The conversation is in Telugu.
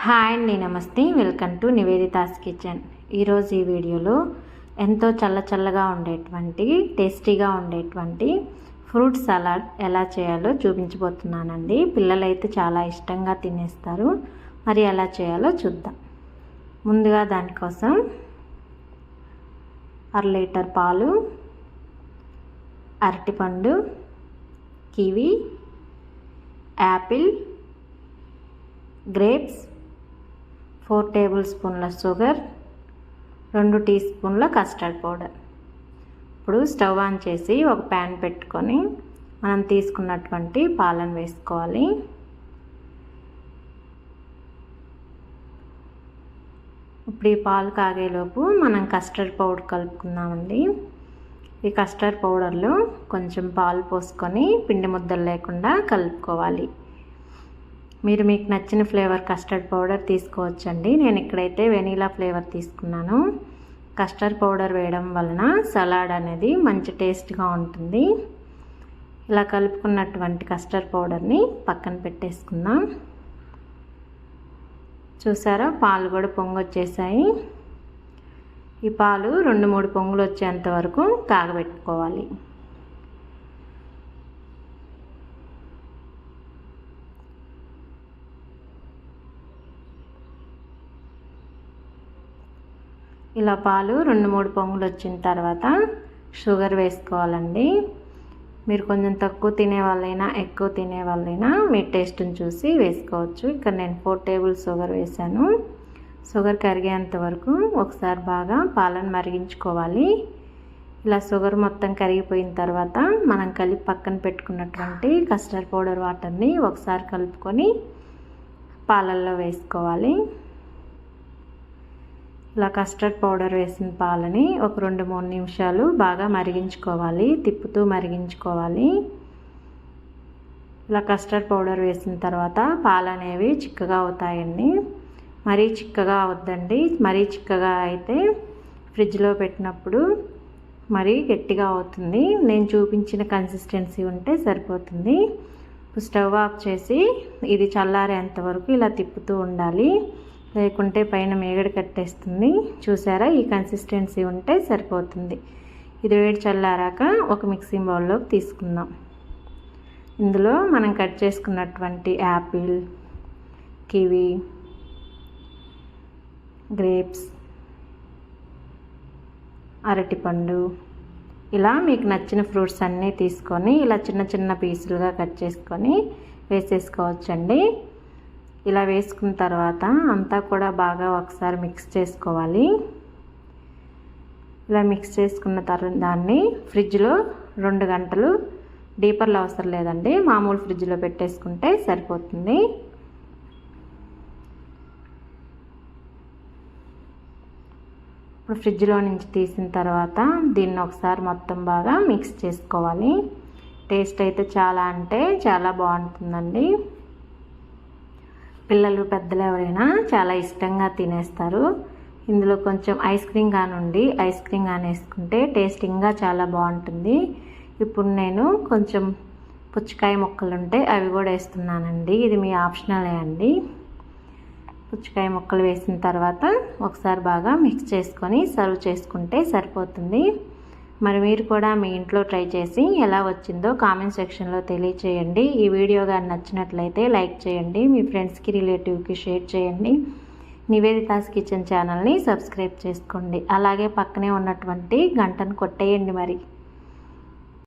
హాయ్ అండి, నమస్తే. Welcome to Nivedita's kitchen. ఈరోజు ఈ వీడియోలో ఎంతో చల్లగా ఉండేటువంటి టేస్టీగా ఉండేటువంటి ఫ్రూట్ సలాడ్ ఎలా చేయాలో చూపించబోతున్నానండి. పిల్లలైతే చాలా ఇష్టంగా తినేస్తారు. మరి ఎలా చేయాలో చూద్దాం. ముందుగా దానికోసం 1/2 లీటర్ పాలు, అరటిపండు, కివి, యాపిల్, గ్రేప్స్, 4 టేబుల్ స్పూన్ల షుగర్, 2 టీ స్పూన్ల కస్టర్డ్ పౌడర్. ఇప్పుడు స్టవ్ ఆన్ చేసి ఒక ప్యాన్ పెట్టుకొని మనం తీసుకున్నటువంటి పాలను వేసుకోవాలి. ఇప్పుడు ఈ పాలు కాగేలోపు మనం కస్టర్డ్ పౌడర్ కలుపుకుందామండి. ఈ కస్టర్డ్ పౌడర్లో కొంచెం పాలు పోసుకొని పిండి ముద్దలు లేకుండా కలుపుకోవాలి. మీకు నచ్చిన ఫ్లేవర్ కస్టర్డ్ పౌడర్ తీసుకోవచ్చండి. నేను ఇక్కడైతే వెనీలా ఫ్లేవర్ తీసుకున్నాను. కస్టర్డ్ పౌడర్ వేయడం వలన సలాడ్ అనేది మంచి టేస్ట్గా ఉంటుంది. ఇలా కలుపుకున్నటువంటి కస్టర్డ్ పౌడర్ని పక్కన పెట్టేసుకుందాం. చూసారా, పాలు కూడా పొంగొచ్చేసాయి. ఈ పాలు 2-3 పొంగులు వచ్చేంత వరకు కాగబెట్టుకోవాలి. ఇలా పాలు 2-3 పొంగులు వచ్చిన తర్వాత షుగర్ వేసుకోవాలండి. మీరు కొంచెం తక్కువ తినే వాళ్ళైనా ఎక్కువ తినే వాళ్ళైనా మీ టేస్ట్ని చూసి వేసుకోవచ్చు. ఇక్కడ నేను 4 టేబుల్ షుగర్ వేసాను. షుగర్ కరిగేంత వరకు ఒకసారి బాగా పాలను మరిగించుకోవాలి. ఇలా షుగర్ మొత్తం కరిగిపోయిన తర్వాత మనం కలిపి పక్కన పెట్టుకున్నటువంటి కస్టర్డ్ పౌడర్ వాటర్ని ఒకసారి కలుపుకొని పాలల్లో వేసుకోవాలి. ఇలా కస్టర్డ్ పౌడర్ వేసిన పాలని ఒక 2-3 నిమిషాలు బాగా మరిగించుకోవాలి, తిప్పుతూ మరిగించుకోవాలి. ఇలా కస్టర్డ్ పౌడర్ వేసిన తర్వాత పాలు అనేవి చిక్కగా అవుతాయండి. మరీ చిక్కగా అవద్దండి. మరీ చిక్కగా అయితే ఫ్రిడ్జ్లో పెట్టినప్పుడు మరీ గట్టిగా అవుతుంది. నేను చూపించిన కన్సిస్టెన్సీ ఉంటే సరిపోతుంది. స్టవ్ ఆఫ్ చేసి ఇది చల్లారేంత వరకు ఇలా తిప్పుతూ ఉండాలి, లేకుంటే పైన మేగడ కట్టేస్తుంది. చూసారా, ఈ కన్సిస్టెన్సీ ఉంటే సరిపోతుంది. ఇది వేడి చల్లారాక ఒక మిక్సింగ్ బౌల్లోకి తీసుకుందాం. ఇందులో మనం కట్ చేసుకున్నటువంటి యాపిల్, కివి, గ్రేప్స్, అరటిపండు, ఇలా మీకు నచ్చిన ఫ్రూట్స్ అన్నీ తీసుకొని ఇలా చిన్న పీసులుగా కట్ చేసుకొని వేసేసుకోవచ్చండి. ఇలా వేసుకున్న తర్వాత అంతా కూడా బాగా ఒకసారి మిక్స్ చేసుకోవాలి. ఇలా మిక్స్ చేసుకున్న తర్వాత దాన్ని ఫ్రిడ్జ్లో 2 గంటలు, డీపర్లో అవసరం లేదండి, మామూలు ఫ్రిడ్జ్లో పెట్టేసుకుంటే సరిపోతుంది. ఇప్పుడు ఫ్రిడ్జ్లో నుంచి తీసిన తర్వాత దీన్ని ఒకసారి మొత్తం బాగా మిక్స్ చేసుకోవాలి. టేస్ట్ అయితే చాలా బాగుంటుందండి. పిల్లలు పెద్దలు ఎవరైనా చాలా ఇష్టంగా తినేస్తారు. ఇందులో కొంచెం ఐస్ క్రీమ్ కానుండి ఐస్ క్రీమ్ కానీ వేసుకుంటే టేస్టింగ్గా చాలా బాగుంటుంది. ఇప్పుడు నేను కొంచెం పుచ్చకాయ ముక్కలు ఉంటే అవి కూడా వేస్తున్నానండి. ఇది మీ ఆప్షనలే అండి. పుచ్చకాయ ముక్కలు వేసిన తర్వాత ఒకసారి బాగా మిక్స్ చేసుకొని సర్వ్ చేసుకుంటే సరిపోతుంది. మరి మీరు కూడా మీ ఇంట్లో ట్రై చేసి ఎలా వచ్చిందో కామెంట్ సెక్షన్లో తెలియచేయండి. ఈ వీడియో కానీ నచ్చినట్లయితే లైక్ చేయండి, మీ ఫ్రెండ్స్కి రిలేటివ్కి షేర్ చేయండి. నివేదితాస్ కిచెన్ ఛానల్ని సబ్స్క్రైబ్ చేసుకోండి. అలాగే పక్కనే ఉన్నటువంటి గంటను కొట్టేయండి మరి.